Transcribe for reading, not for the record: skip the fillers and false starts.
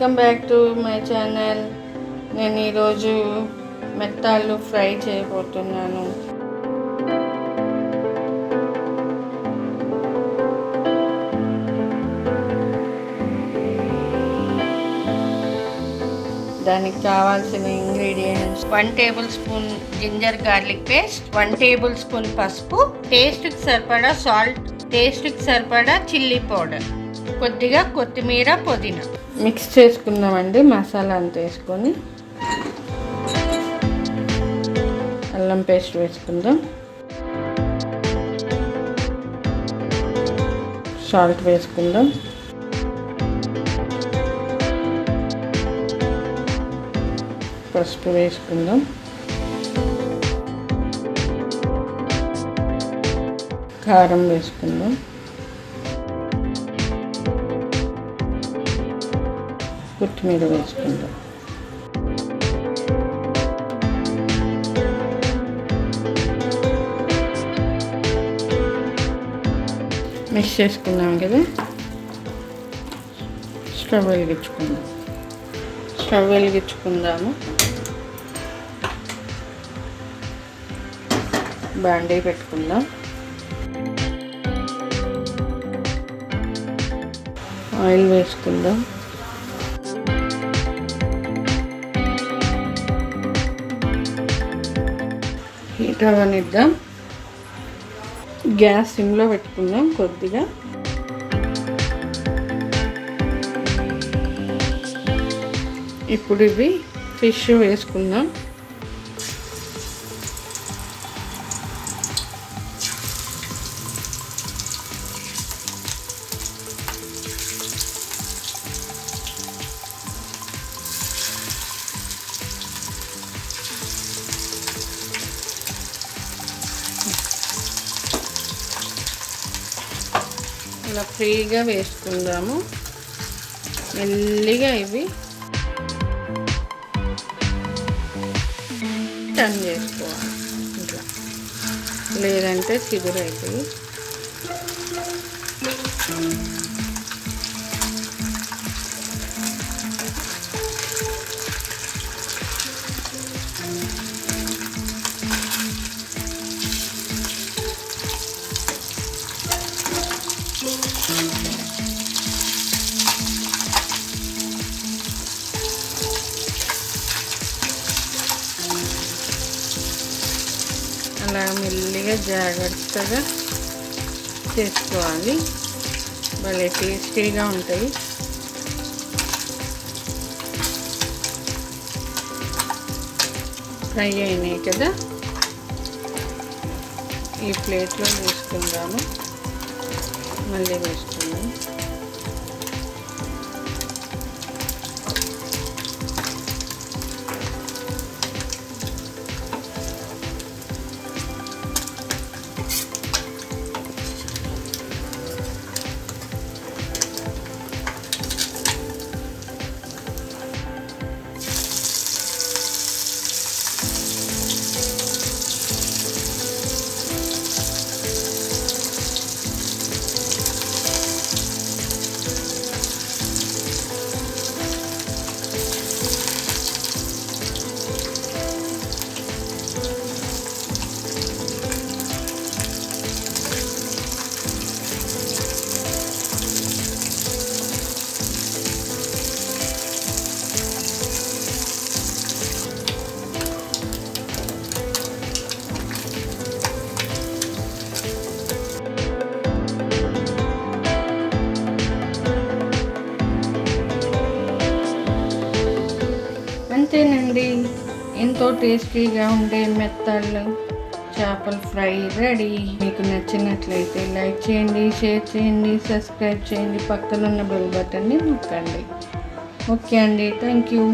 Welcome back to my channel. నేను ఈరోజు మెత్తాళ్ళు ఫ్రై చేయబోతున్నాను. దానికి కావాల్సిన ingredients 1 tablespoon ginger garlic paste, 1 tablespoon పసుపు, టేస్ట్కి సరిపడా సాల్ట్, టేస్ట్కి సరిపడా చిల్లీ పౌడర్, కొద్దిగా కొత్తిమీర, పుదీనా. మిక్స్ చేసుకుందామండి. మసాలా అంతా వేసుకొని అల్లం పేస్ట్ వేసుకుందాం, సాల్ట్ వేసుకుందాం, పసుపు వేసుకుందాం, కారం వేసుకుందాం, కొత్తిమీర వేసుకుందాం. మిక్స్ చేసుకున్నాం కదా. స్టవ్ వెలిగించుకుందాము. బాండీ పెట్టుకుందాం. ఆయిల్ వేసుకుందాం. హీట్ అవ్వనిద్దాం. గ్యాస్ సిమ్లో పెట్టుకుందాం కొద్దిగా. ఇప్పుడు ఇవి ఫిష్ వేసుకుందాం. ఇలా ఫ్రీగా వేసుకుందాము. మెల్లిగా ఇవి టర్న్ చేసుకోవాలి ఇట్లా, లేదంటే చిగురైపోయి. అలా మెల్లిగా జాగ్రత్తగా చేసుకోవాలి. భలే టేస్టీగా ఉంటాయి. ఫ్రై అయినాయి కదా, ఈ ప్లేట్లో వేసుకుందాము. మళ్ళీ వేసుకుందాం. అంతేనండి, ఎంతో టేస్టీగా ఉండే మెత్తాళ్ళు చేపల ఫ్రై రెడీ. మీకు నచ్చినట్లయితే లైక్ చేయండి, షేర్ చేయండి, సబ్స్క్రైబ్ చేయండి, పక్కనున్న బెల్ బటన్ని నొక్కండి. ఓకే అండి, థ్యాంక్ యూ.